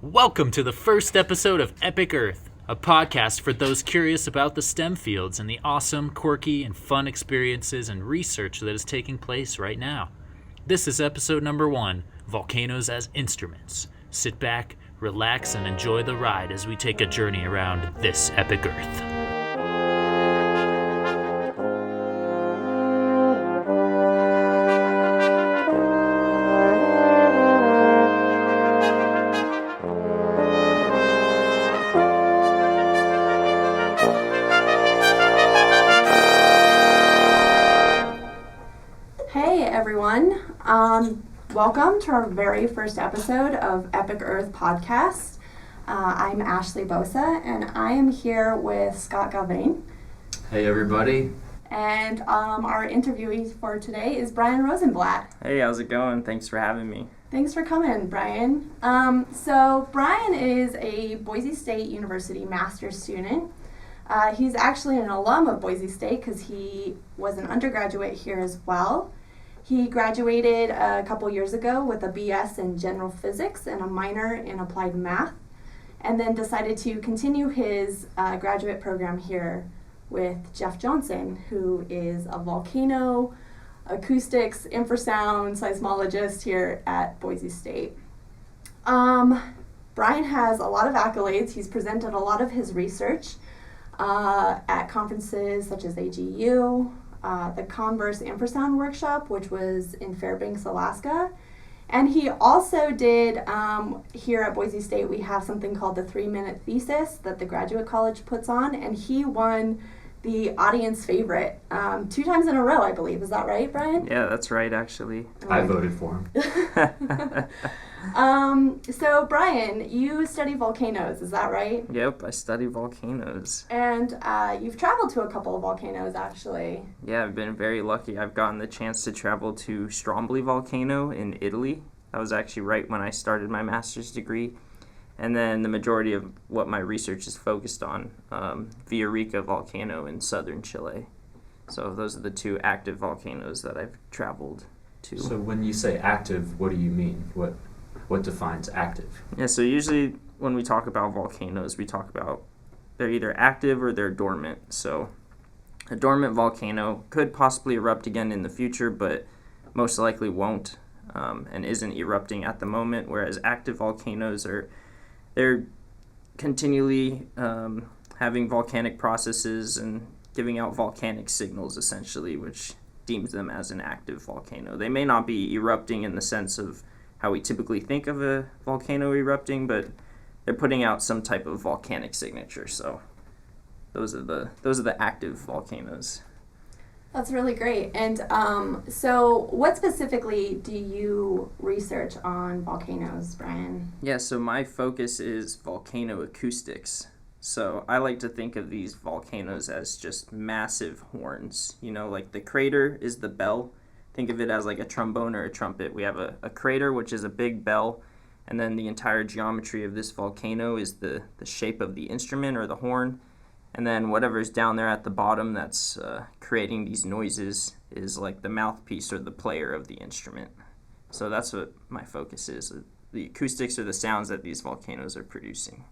Welcome to the first episode of EpicEarth, a podcast for those curious about the STEM fields and the awesome, quirky, and fun experiences and research that is taking place right now. This is episode number 1, Volcanoes as Instruments. Sit back, relax, and enjoy the ride as we take a journey around this epic Earth. Welcome to our very first episode of EpicEarth podcast. I'm Ashley Bosa, and I am here with Scott Galvain. Hey everybody. And our interviewee for today is Bryan Rosenblatt. Hey, how's it going? Thanks for having me. Thanks for coming, Bryan. So Bryan is a Boise State University Masters student. He's actually an alum of Boise State because he was an undergraduate here as well. He graduated a couple years ago with a BS in general physics and a minor in applied math, and then decided to continue his graduate program here with Jeff Johnson, who is a volcano, acoustics, infrasound seismologist here at Boise State. Bryan has a lot of accolades. He's presented a lot of his research at conferences such as AGU, the Converse Infrasound Workshop, which was in Fairbanks, Alaska. And he also did, here at Boise State, we have something called the 3-minute thesis that the graduate college puts on, and he won the audience favorite 2 times in a row, I believe. Is that right, Bryan? Yeah, that's right, actually. I voted for him. So, Bryan, you study volcanoes, is that right? Yep, I study volcanoes. And you've traveled to a couple of volcanoes, actually. Yeah, I've been very lucky. I've gotten the chance to travel to Stromboli Volcano in Italy. That was actually right when I started my master's degree. And then the majority of what my research is focused on, Villarrica Volcano in southern Chile. So those are the 2 active volcanoes that I've traveled to. So when you say active, what do you mean? What defines active? Yeah, so usually when we talk about volcanoes, we talk about they're either active or they're dormant. So a dormant volcano could possibly erupt again in the future, but most likely won't and isn't erupting at the moment, whereas active volcanoes they're continually having volcanic processes and giving out volcanic signals, essentially, which deems them as an active volcano. They may not be erupting in the sense of how we typically think of a volcano erupting, but they're putting out some type of volcanic signature. So those are the active volcanoes. That's really great. And so what specifically do you research on volcanoes, Bryan? Yeah, so my focus is volcano acoustics. So I like to think of these volcanoes as just massive horns. You know, like the crater is the bell. Think of it as like a trombone or a trumpet. We have a crater, which is a big bell, and then the entire geometry of this volcano is the shape of the instrument or the horn. And then whatever's down there at the bottom that's creating these noises is like the mouthpiece or the player of the instrument. So that's what my focus is. The acoustics or the sounds that these volcanoes are producing.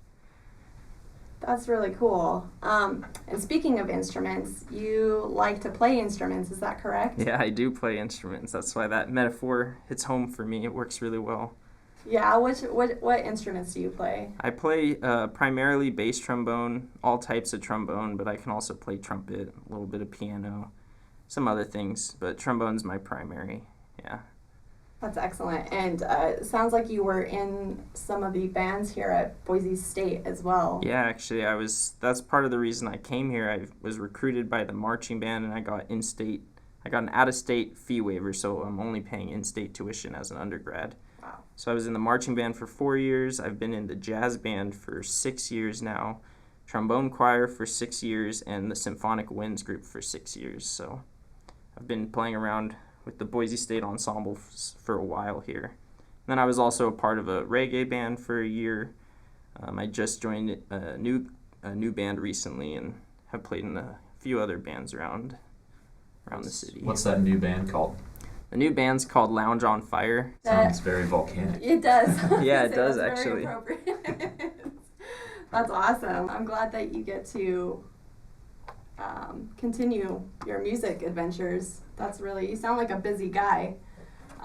That's really cool. And speaking of instruments, you like to play instruments, is that correct? Yeah, I do play instruments. That's why that metaphor hits home for me. It works really well. Yeah, what instruments do you play? I play primarily bass trombone, all types of trombone, but I can also play trumpet, a little bit of piano, some other things, but trombone's my primary, yeah. That's excellent. And it sounds like you were in some of the bands here at Boise State as well. Yeah, actually, that's part of the reason I came here. I was recruited by the marching band, and I got an out-of-state fee waiver, so I'm only paying in-state tuition as an undergrad. Wow. So I was in the marching band for 4 years. I've been in the jazz band for 6 years now, trombone choir for 6 years, and the symphonic winds group for 6 years. So I've been playing around with the Boise State Ensemble for a while here. And then I was also a part of a reggae band for a year. I just joined a new band recently and have played in a few other bands around the city. What's that new band called? The new band's called Lounge on Fire. Sounds very volcanic. It does. Yeah, it does Very actually. appropriate. That's awesome. I'm glad that you get to continue your music adventures. You sound like a busy guy.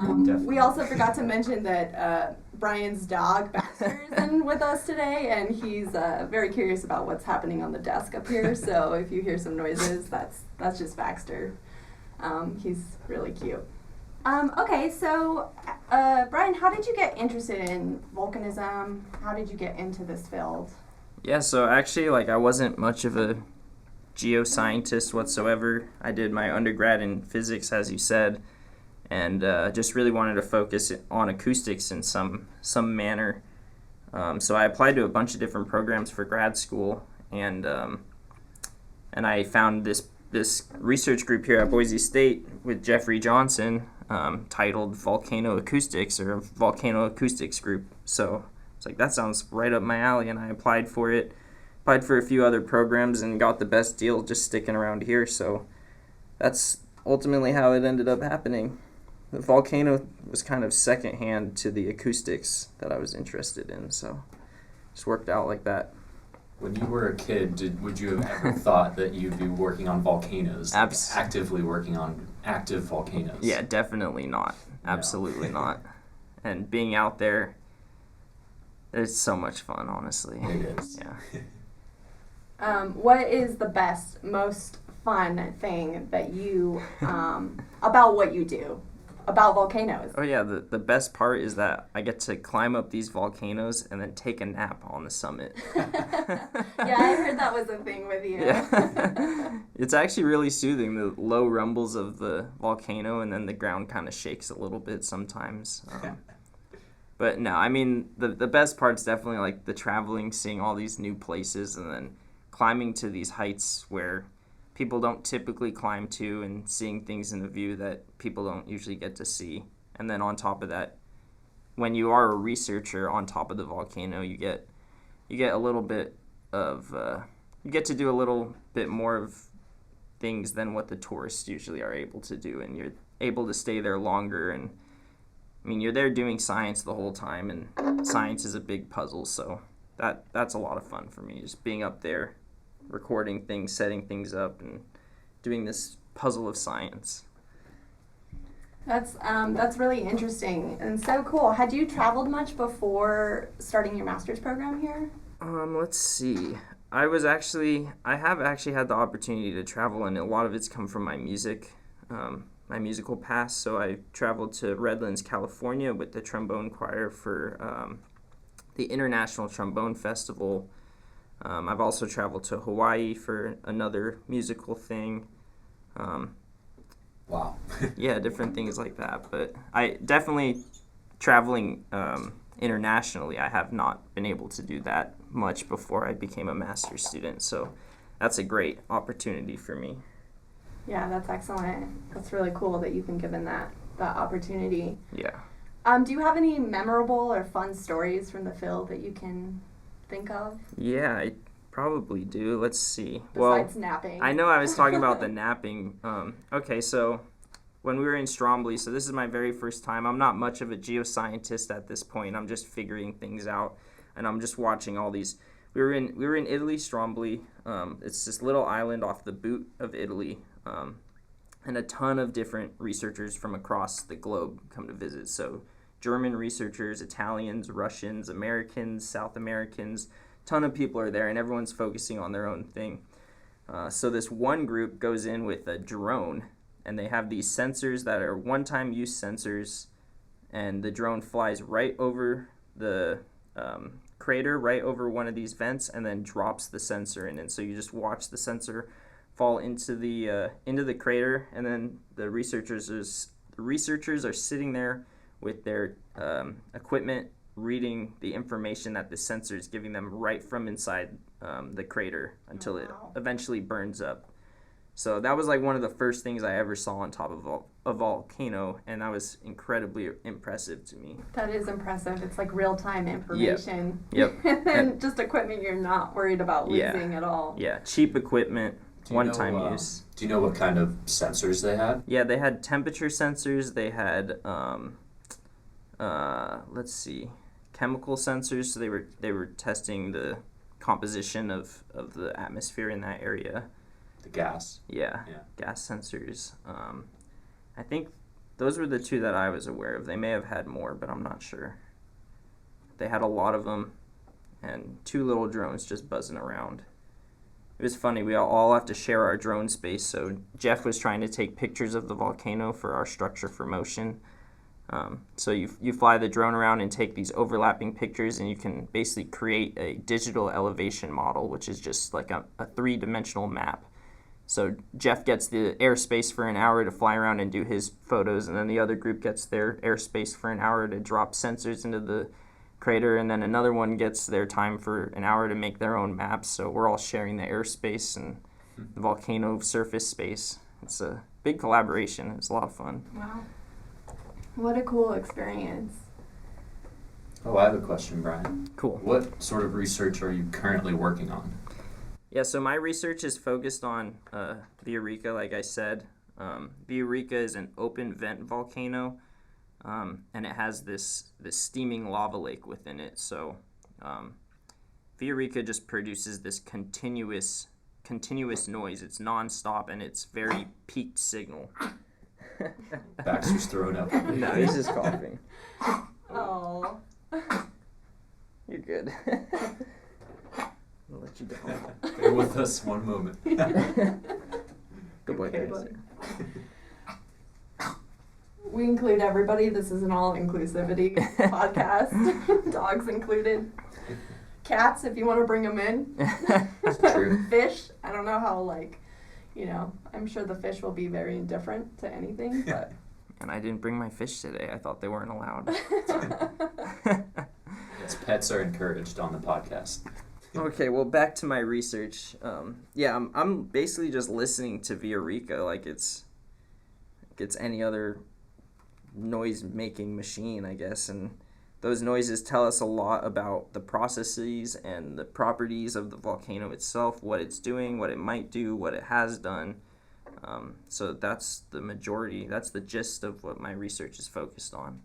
We also forgot to mention that Brian's dog, Baxter, is in with us today, and he's very curious about what's happening on the desk up here. So if you hear some noises, that's just Baxter. He's really cute. Okay, so Bryan, how did you get interested in volcanism? How did you get into this field? Yeah, so actually, I wasn't much of a geoscientist whatsoever. I did my undergrad in physics, as you said, and just really wanted to focus on acoustics in some manner. So I applied to a bunch of different programs for grad school, and I found this research group here at Boise State with Jeffrey Johnson, titled Volcano Acoustics, or Volcano Acoustics Group. So it's that sounds right up my alley, and I applied for it. Applied for a few other programs and got the best deal just sticking around here. So that's ultimately how it ended up happening. The volcano was kind of secondhand to the acoustics that I was interested in, so it just worked out like that. When you were a kid, would you have ever thought that you'd be working on volcanoes, actively working on active volcanoes? Yeah, definitely not. Absolutely not. And being out there, it's so much fun, honestly. It is. Yeah. What is the best, most fun thing that you, about what you do, about volcanoes? Oh yeah, the best part is that I get to climb up these volcanoes and then take a nap on the summit. Yeah, I heard that was a thing with you. Yeah. It's actually really soothing, the low rumbles of the volcano, and then the ground kind of shakes a little bit sometimes. But no, I mean, the best part's definitely the traveling, seeing all these new places, and then climbing to these heights where people don't typically climb to, and seeing things in the view that people don't usually get to see. And then on top of that, when you are a researcher on top of the volcano, you get a little bit of you get to do a little bit more of things than what the tourists usually are able to do, and you're able to stay there longer. And I mean, you're there doing science the whole time, and science is a big puzzle, so that's a lot of fun for me, just being up there, recording things, setting things up, and doing this puzzle of science. That's really interesting and so cool. Had you traveled much before starting your master's program here? Let's see. I have actually had the opportunity to travel, and a lot of it's come from my music, my musical past. So I traveled to Redlands, California with the trombone choir for the International Trombone Festival. I've also traveled to Hawaii for another musical thing. Wow. Yeah, different things like that. But I definitely, traveling internationally, I have not been able to do that much before I became a master's student. So that's a great opportunity for me. Yeah, that's excellent. That's really cool that you've been given that opportunity. Yeah. Do you have any memorable or fun stories from the field that you can think of? Yeah, I probably do. Let's see. Besides napping. I know I was talking about the napping. Okay, so when we were in Stromboli, so this is my very first time. I'm not much of a geoscientist at this point. I'm just figuring things out, and I'm just watching all these. We were in Italy, Stromboli. It's this little island off the boot of Italy, and a ton of different researchers from across the globe come to visit. So German researchers, Italians, Russians, Americans, South Americans, ton of people are there, and everyone's focusing on their own thing. So this one group goes in with a drone, and they have these sensors that are one-time use sensors, and the drone flies right over the crater, right over one of these vents, and then drops the sensor in. And so you just watch the sensor fall into the crater, and then the researchers are sitting there with their equipment, reading the information that the sensor is giving them right from inside the crater until it eventually burns up. So that was one of the first things I ever saw on top of a volcano, and that was incredibly impressive to me. That is impressive. It's like real-time information. Yep. And just equipment you're not worried about losing at all. Yeah, cheap equipment, one-time use. Do you know what kind of sensors they had? Yeah, they had temperature sensors. They had, chemical sensors, so they were testing the composition of the atmosphere in that area. The gas. Yeah. Gas sensors. I think those were the two that I was aware of. They may have had more, but I'm not sure. They had a lot of them, and 2 little drones just buzzing around. It was funny. We all have to share our drone space, so Jeff was trying to take pictures of the volcano for our structure for motion. So you fly the drone around and take these overlapping pictures, and you can basically create a digital elevation model, which is just like a 3-dimensional map. So Jeff gets the airspace for an hour to fly around and do his photos, and then the other group gets their airspace for an hour to drop sensors into the crater, and then another one gets their time for an hour to make their own maps. So we're all sharing the airspace and the volcano surface space. It's a big collaboration. It's a lot of fun. Wow. What a cool experience. Oh, I have a question, Brian. Cool. What sort of research are you currently working on? Yeah, so my research is focused on Villarrica, like I said. Villarrica is an open vent volcano, and it has this steaming lava lake within it. So Villarrica just produces this continuous noise. It's nonstop, and it's very peaked signal. Baxter's throwing up. No, he's just coughing. Oh. You're good. I'll let you down. Bear with us one moment. Good boy, Okay, guys. We include everybody. This is an all-inclusivity podcast. Dogs included. Cats, if you want to bring them in. True. Fish, I don't know how, I'm sure the fish will be very indifferent to anything, but... And I didn't bring my fish today. I thought they weren't allowed. Yes, pets are encouraged on the podcast. Okay, well, back to my research. I'm basically just listening to Villarrica like it's any other noise-making machine, I guess, and those noises tell us a lot about the processes and the properties of the volcano itself, what it's doing, what it might do, what it has done. So that's the gist of what my research is focused on.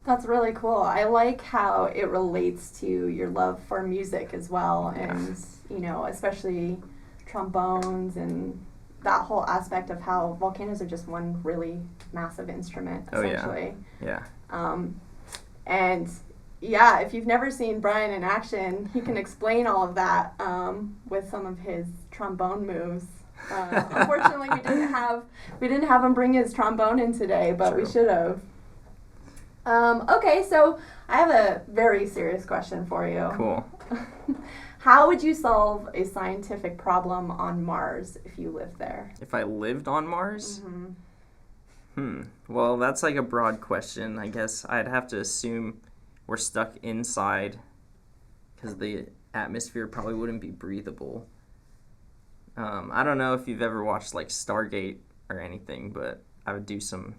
That's really cool. I like how it relates to your love for music as well, and especially trombones and that whole aspect of how volcanoes are just one really massive instrument, essentially. Oh, yeah. And if you've never seen Bryan in action, he can explain all of that with some of his trombone moves. Unfortunately, we didn't have him bring his trombone in today, but True. we should have. Okay, so I have a very serious question for you. Cool. How would you solve a scientific problem on Mars if you lived there? If I lived on Mars? Mm-hmm. Well, that's like a broad question. I guess I'd have to assume we're stuck inside because the atmosphere probably wouldn't be breathable. I don't know if you've ever watched like Stargate or anything, but I would do some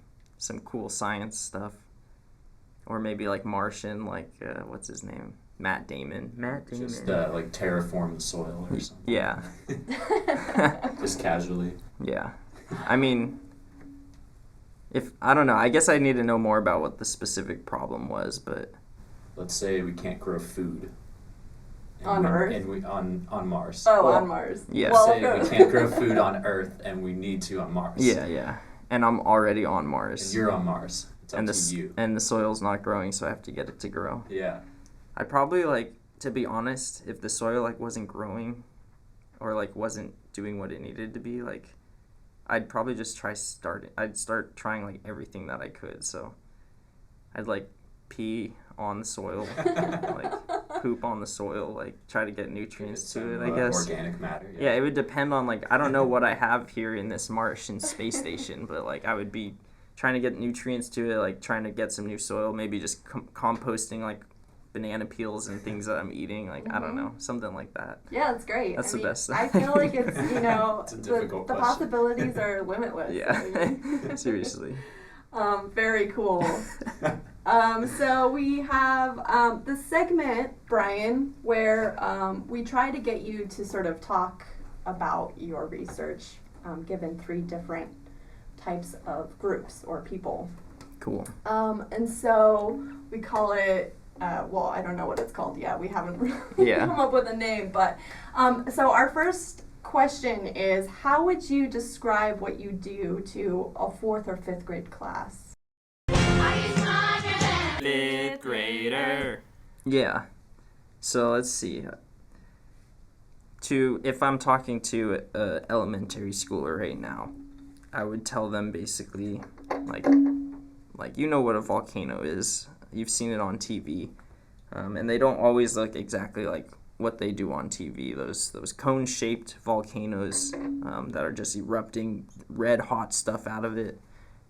cool science stuff. Or maybe like Martian, like what's his name? Matt Damon. Just like terraform the soil or something. Yeah. Just casually. Yeah. I mean, I don't know. I guess I need to know more about what the specific problem was, but... Let's say we can't grow food. On Earth? On Mars. Oh, on Mars. Yeah. Let's say we can't grow food on Earth and we need to on Mars. Yeah. And I'm already on Mars. And you're on Mars. It's up to you. And the soil's not growing, so I have to get it to grow. Yeah. I'd probably, to be honest, if the soil, wasn't growing or, wasn't doing what it needed to be, I'd probably just I'd start trying, everything that I could. So I'd, pee on the soil, poop on the soil, try to get nutrients to it, I guess. Organic matter. Yeah, it would depend on, I don't know what I have here in this Martian space station, but, I would be trying to get nutrients to it, trying to get some new soil, maybe just composting, banana peels and things that I'm eating, I don't know, something like that. Yeah, that's great. That's the best. I feel like it's, It's a difficult the question. possibilities are limitless. Yeah, seriously. Very cool. So we have the segment, Bryan, where we try to get you to sort of talk about your research, given 3 different types of groups or people. Cool. And so we call it well, I don't know what it's called yet. We haven't really Yeah. come up with a name. But so our first question is, how would you describe what you do to a 4th or 5th grade class? Fifth grader. Yeah. So let's see. If I'm talking to an elementary schooler right now, I would tell them basically, like you know what a volcano is. You've seen it on TV, and they don't always look exactly like what they do on TV. Those cone-shaped volcanoes that are just erupting red hot stuff out of it.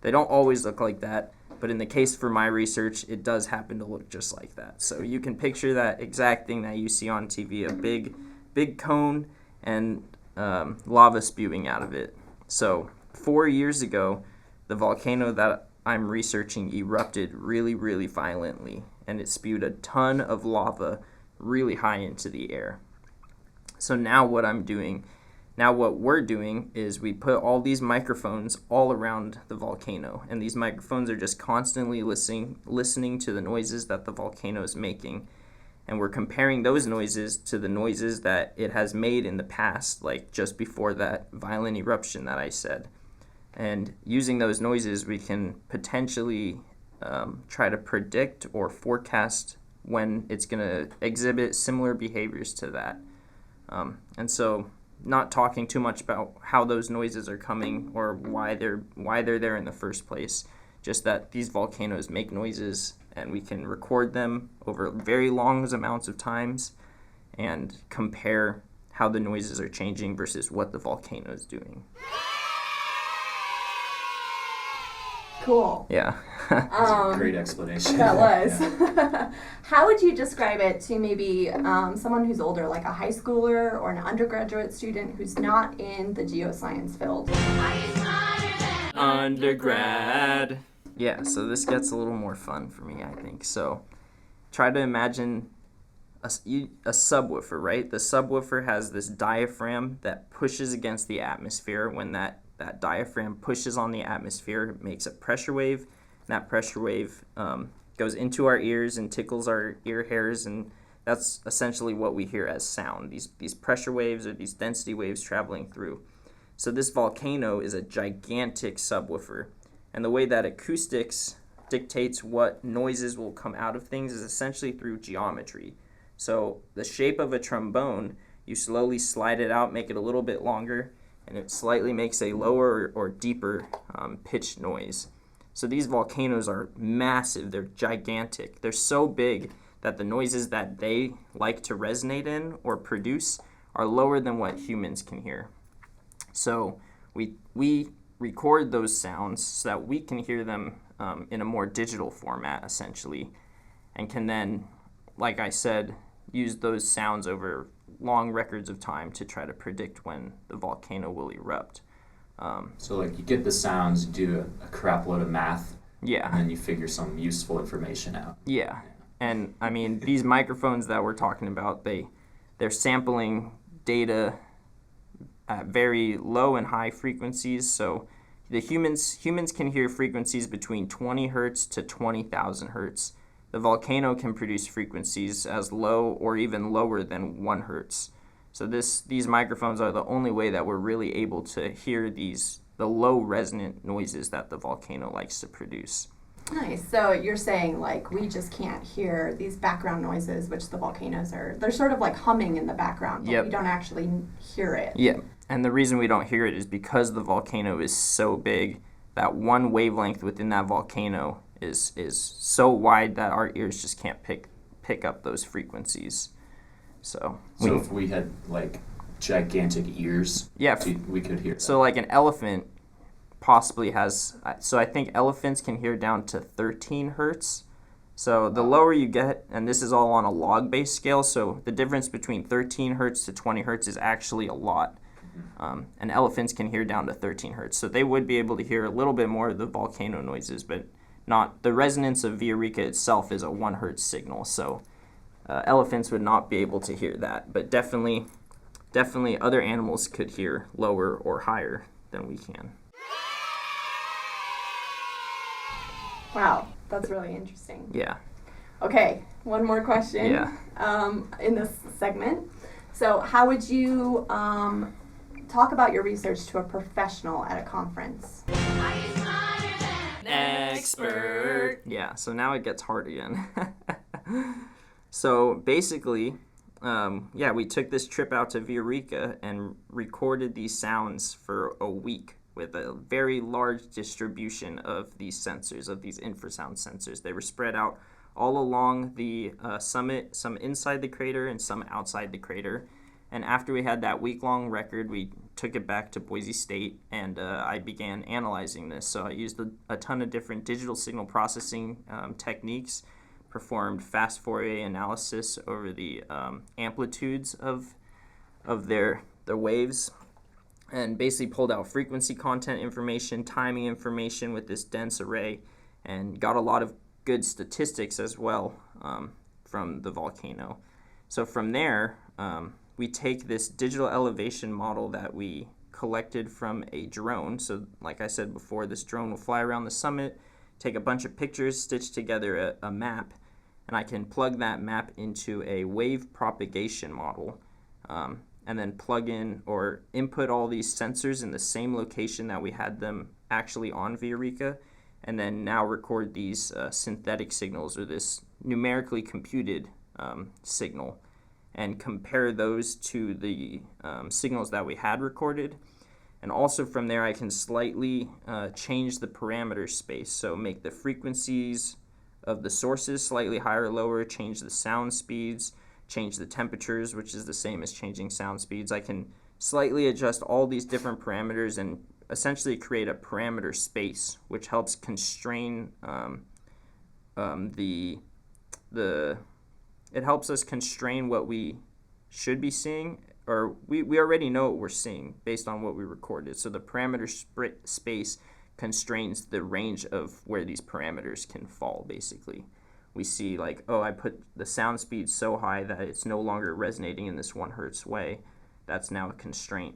They don't always look like that, but in the case for my research, it does happen to look just like that. So you can picture that exact thing that you see on TV, a big cone and lava spewing out of it. So 4 years ago, the volcano that I'm researching erupted really, really violently, and it spewed a ton of lava really high into the air. So now what we're doing is we put all these microphones all around the volcano, and these microphones are just constantly listening to the noises that the volcano is making. And we're comparing those noises to the noises that it has made in the past, like just before that violent eruption that I said. And using those noises, we can potentially try to predict or forecast when it's going to exhibit similar behaviors to that. And so, not talking too much about how those noises are coming or why they're there in the first place, just that these volcanoes make noises, and we can record them over very long amounts of times and compare how the noises are changing versus what the volcano is doing. Cool. Yeah. That's a great explanation. That was. Yeah. How would you describe it to maybe someone who's older, like a high schooler or an undergraduate student who's not in the geoscience field? Undergrad. Yeah, so this gets a little more fun for me, I think. So try to imagine a subwoofer, right? The subwoofer has this diaphragm that pushes against the atmosphere. When that diaphragm pushes on the atmosphere, it makes a pressure wave. And that pressure wave goes into our ears and tickles our ear hairs, and that's essentially what we hear as sound, these pressure waves or these density waves traveling through. So this volcano is a gigantic subwoofer. And the way that acoustics dictates what noises will come out of things is essentially through geometry. So the shape of a trombone, you slowly slide it out, make it a little bit longer, and it slightly makes a lower or deeper pitched noise. So these volcanoes are massive. They're gigantic. They're so big that the noises that they like to resonate in or produce are lower than what humans can hear. So we record those sounds so that we can hear them in a more digital format, essentially, and can then, like I said, use those sounds over long records of time to try to predict when the volcano will erupt. So like you get the sounds, do a crap load of math, Yeah. and then you figure some useful information out. Yeah. And I mean, these microphones that we're talking about, they're sampling data at very low and high frequencies. So the humans can hear frequencies between 20 hertz to 20,000 hertz. The volcano can produce frequencies as low or even lower than 1 hertz. So these microphones are the only way that we're really able to hear the low resonant noises that the volcano likes to produce. Nice. So you're saying like we just can't hear these background noises, which the volcanoes they're sort of like humming in the background, but Yep. we don't actually hear it. Yeah, and the reason we don't hear it is because the volcano is so big that one wavelength within that volcano is so wide that our ears just can't pick up those frequencies. So if we had like gigantic ears, yeah, we could hear that. So like an elephant possibly has, so I think elephants can hear down to 13 hertz. So the lower you get, and this is all on a log-based scale, so the difference between 13 hertz to 20 hertz is actually a lot. And elephants can hear down to 13 hertz. So they would be able to hear a little bit more of the volcano noises, but not the resonance of Villarrica itself is a 1 hertz signal. So elephants would not be able to hear that, but definitely other animals could hear lower or higher than we can. Wow, that's really interesting. Yeah. Okay, one more question. In this segment. So, how would you talk about your research to a professional at a conference? Expert. Yeah, so now it gets hard again. So basically, we took this trip out to Villarrica and recorded these sounds for a week with a very large distribution of these sensors, of these infrasound sensors. They were spread out all along the summit, some inside the crater and some outside the crater. And after we had that week-long record, we took it back to Boise State, and I began analyzing this. So I used a ton of different digital signal processing techniques, performed fast Fourier analysis over the amplitudes of the waves, and basically pulled out frequency content information, timing information with this dense array, and got a lot of good statistics as well from the volcano. So from there, we take this digital elevation model that we collected from a drone. So like I said before, this drone will fly around the summit, take a bunch of pictures, stitch together a map, and I can plug that map into a wave propagation model, and then plug in or input all these sensors in the same location that we had them actually on Villarrica, and then now record these synthetic signals, or this numerically computed signal, and compare those to the signals that we had recorded. And also from there, I can slightly change the parameter space, so make the frequencies of the sources slightly higher or lower, change the sound speeds, change the temperatures, which is the same as changing sound speeds. I can slightly adjust all these different parameters and essentially create a parameter space, which helps constrain it helps us constrain what we should be seeing, or we already know what we're seeing based on what we recorded. So the parameter space constrains the range of where these parameters can fall, basically. We see like, I put the sound speed so high that it's no longer resonating in this 1 hertz way. That's now a constraint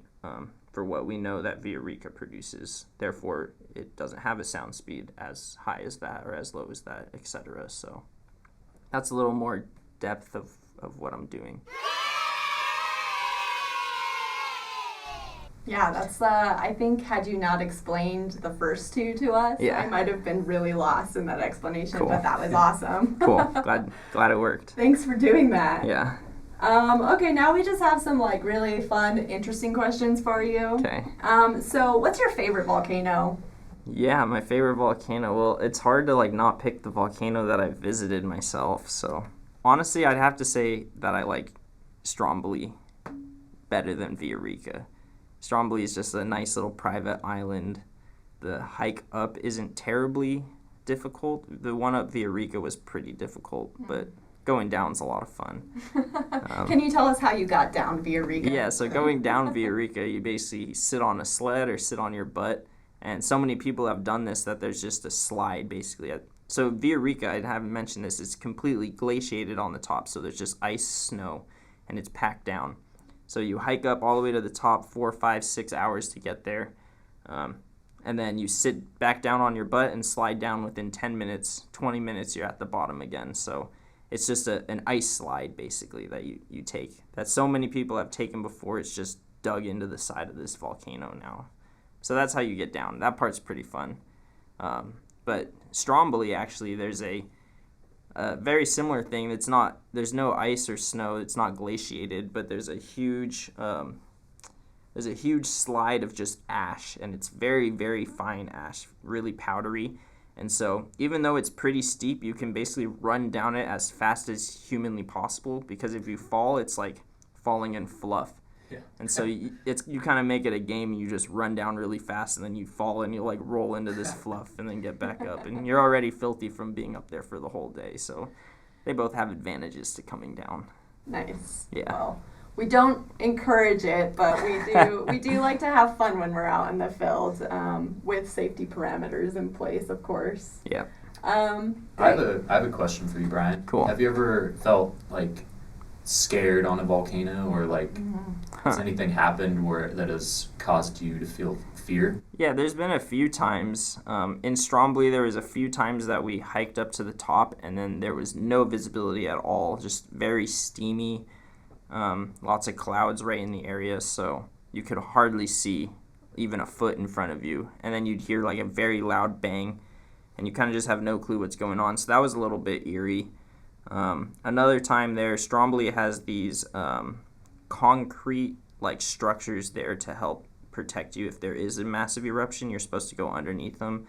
for what we know that Villarrica produces. Therefore, it doesn't have a sound speed as high as that or as low as that, etc. So that's a little more depth of what I'm doing. Yeah, that's, I think, had you not explained the first two to us, I might have been really lost in that explanation, but that was awesome. Cool. Glad it worked. Thanks for doing that. Yeah. Okay, now we just have some, really fun, interesting questions for you. Okay. So what's your favorite volcano? Yeah, my favorite volcano. Well, it's hard to, not pick the volcano that I've visited myself, so honestly, I'd have to say that I like Stromboli better than Villarrica. Stromboli is just a nice little private island. The hike up isn't terribly difficult. The one up Villarrica was pretty difficult, but going down's a lot of fun. Can you tell us how you got down Villarrica? Yeah, so going down Villarrica, you basically sit on a sled or sit on your butt, and so many people have done this that there's just a slide, basically. So Villarrica, I haven't mentioned this, it's completely glaciated on the top, so there's just ice, snow, and it's packed down. So you hike up all the way to the top, 4, 5, 6 hours to get there, and then you sit back down on your butt and slide down within 10 minutes, 20 minutes, you're at the bottom again. So it's just an ice slide, basically, that you take, that so many people have taken before. It's just dug into the side of this volcano now. So that's how you get down. That part's pretty fun. But Stromboli, actually, there's a very similar thing. There's no ice or snow. It's not glaciated, but there's a huge slide of just ash, and it's very, very fine ash, really powdery. And so even though it's pretty steep, you can basically run down it as fast as humanly possible, because if you fall, it's like falling in fluff. Yeah. And so you kind of make it a game. You just run down really fast, and then you fall, and you roll into this fluff, and then get back up. And you're already filthy from being up there for the whole day. So they both have advantages to coming down. Nice. Yeah. Well, we don't encourage it, but we do like to have fun when we're out in the field, with safety parameters in place, of course. Yeah. I have a question for you, Bryan. Cool. Have you ever felt scared on a volcano, or like has anything happened where that has caused you to feel fear? Yeah, there's been a few times. In Stromboli, there was a few times that we hiked up to the top, and then there was no visibility at all, just very steamy, lots of clouds right in the area, so you could hardly see even a foot in front of you. And then you'd hear like a very loud bang, and you kind of just have no clue what's going on. So that was a little bit eerie. Another time there, Stromboli has these concrete like structures there to help protect you if there is a massive eruption. You're supposed to go underneath them,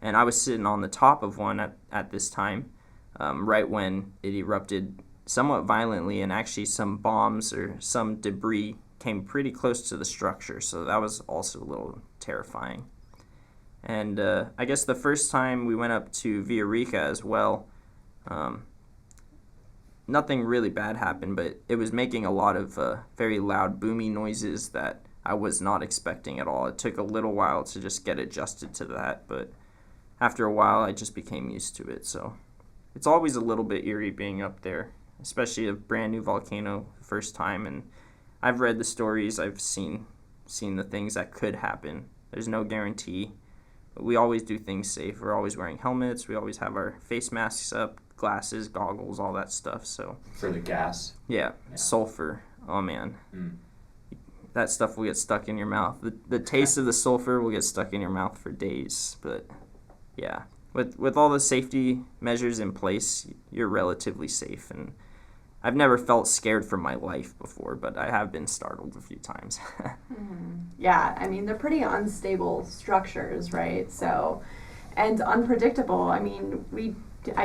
and I was sitting on the top of one at this time, right when it erupted somewhat violently, and actually some bombs or some debris came pretty close to the structure, so that was also a little terrifying. And I guess the first time we went up to Villarrica as well, nothing really bad happened, but it was making a lot of very loud, boomy noises that I was not expecting at all. It took a little while to just get adjusted to that, but after a while, I just became used to it. So it's always a little bit eerie being up there, especially a brand new volcano, first time. And I've read the stories, I've seen the things that could happen. There's no guarantee, but we always do things safe. We're always wearing helmets. We always have our face masks up, glasses, goggles, all that stuff. So for the gas? Yeah. Sulfur. Oh, man. That stuff will get stuck in your mouth. The taste of the sulfur will get stuck in your mouth for days. But, yeah. With all the safety measures in place, you're relatively safe. And I've never felt scared for my life before, but I have been startled a few times. Yeah, I mean, they're pretty unstable structures, right? So, and unpredictable. I mean,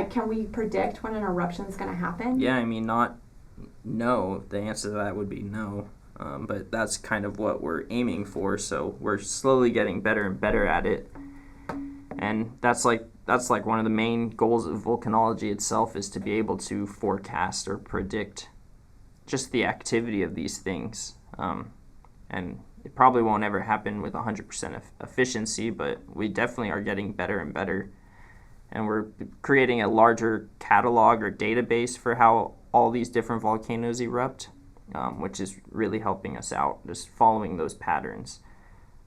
can we predict when an eruption is going to happen? Yeah, I mean, no. The answer to that would be no. But that's kind of what we're aiming for, so we're slowly getting better and better at it. And that's like one of the main goals of volcanology itself, is to be able to forecast or predict just the activity of these things. And it probably won't ever happen with 100% efficiency, but we definitely are getting better and better. And we're creating a larger catalog or database for how all these different volcanoes erupt, which is really helping us out, just following those patterns.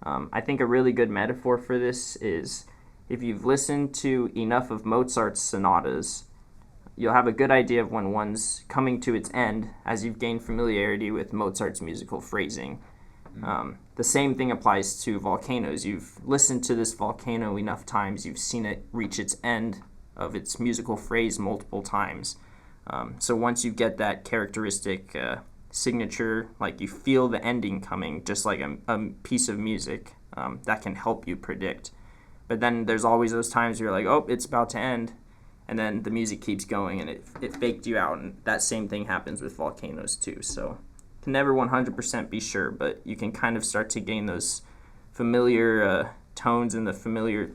I think a really good metaphor for this is, if you've listened to enough of Mozart's sonatas, you'll have a good idea of when one's coming to its end as you've gained familiarity with Mozart's musical phrasing. The same thing applies to volcanoes. You've listened to this volcano enough times, you've seen it reach its end of its musical phrase multiple times. So once you get that characteristic signature, like you feel the ending coming, just like a piece of music, that can help you predict. But then there's always those times where you're like, oh, it's about to end, and then the music keeps going, and it faked you out, and that same thing happens with volcanoes too. So you can never 100% be sure, but you can kind of start to gain those familiar tones and the familiar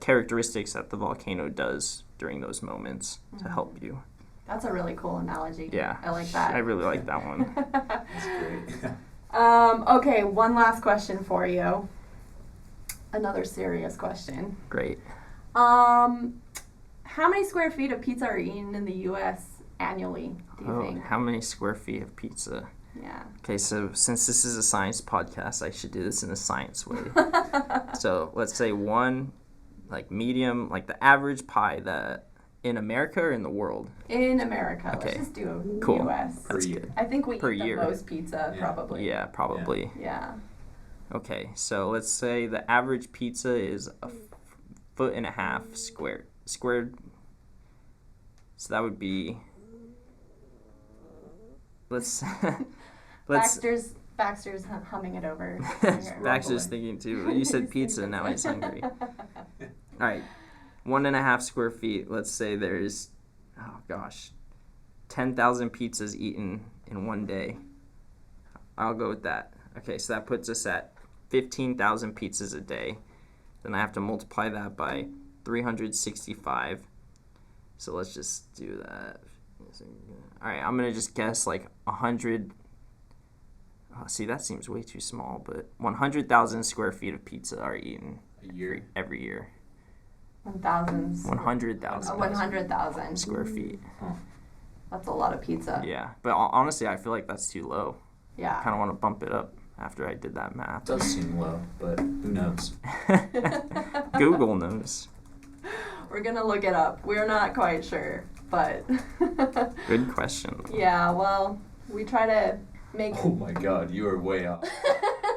characteristics that the volcano does during those moments to help you. That's a really cool analogy. Yeah. I like that. I really like that one. That's great. Okay, one last question for you. Another serious question. Great. How many square feet of pizza are eaten in the U.S. annually, do you think? How many square feet of pizza? Yeah. Okay, so since this is a science podcast, I should do this in a science way. So let's say one, like medium, like the average pie that in America or in the world? In America. Okay. Let's just do Cool. U.S. That's year. good. I think we Per eat year. the most pizza, probably. Yeah, probably. Yeah. Okay, so let's say the average pizza is 1.5 feet squared. So that would be, let's Baxter's humming it over. Baxter's thinking too. You said pizza, now he's hungry. All right, 1.5 square feet. Let's say there's, 10,000 pizzas eaten in one day. I'll go with that. Okay, so that puts us at 15,000 pizzas a day. Then I have to multiply that by 365. So let's just do that. All right, I'm going to just guess like 100. Oh, see, that seems way too small, but 100,000 square feet of pizza are eaten every year. 1,000. 100,000. 100,000 square feet. Huh. That's a lot of pizza. Yeah, but honestly, I feel like that's too low. Yeah. I kind of want to bump it up after I did that math. It does seem low, but who knows? Google knows. We're going to look it up. We're not quite sure, but... Good question. Yeah, well, we try to make... Oh my god, you are way off.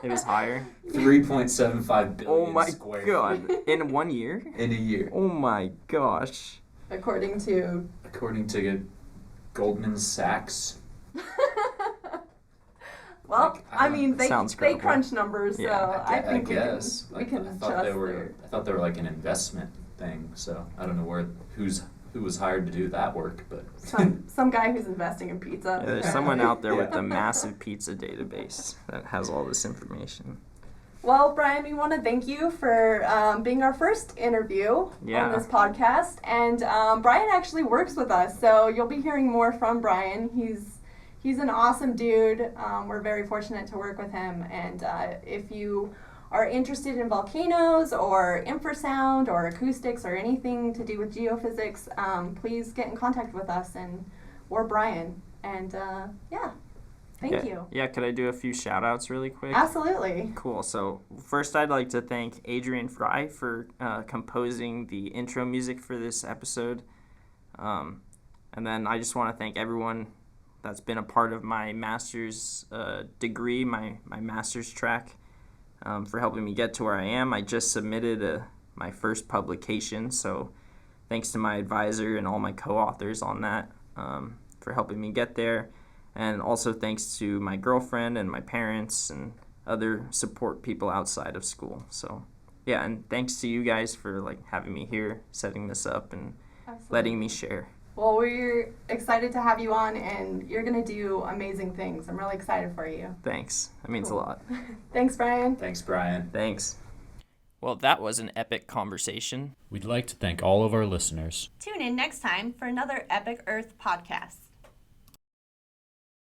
It was higher? 3.75 billion Oh my square god. feet In 1 year? in a year. Oh my gosh. According to Goldman Sachs. Well, Like, I mean, they Sounds they credible. crunch numbers, Yeah, so I think guess. we can I trust thought they were. their... I thought they were like an investment thing. So I don't know who was hired to do that work, but some guy who's investing in pizza. Yeah, there's someone out there with Yeah. a massive pizza database that has all this information. Well, Bryan, we want to thank you for being our first interview Yeah. on this podcast. And Bryan actually works with us, so you'll be hearing more from Bryan. He's an awesome dude. We're very fortunate to work with him. And if you are interested in volcanoes or infrasound or acoustics or anything to do with geophysics, please get in contact with us or Bryan. And yeah, thank you. Yeah, could I do a few shout outs really quick? Absolutely. Cool. So first I'd like to thank Adrian Fry for composing the intro music for this episode. And then I just want to thank everyone that's been a part of my master's degree, my master's track, for helping me get to where I am. I just submitted my first publication, so thanks to my advisor and all my co-authors on that for helping me get there. And also thanks to my girlfriend and my parents and other support people outside of school. So yeah, and thanks to you guys for having me here, setting this up, and letting me share. Well, we're excited to have you on, and you're going to do amazing things. I'm really excited for you. Thanks. That means a lot. Thanks, Bryan. thanks, Bryan. Thanks. Well, that was an epic conversation. We'd like to thank all of our listeners. Tune in next time for another Epic Earth podcast.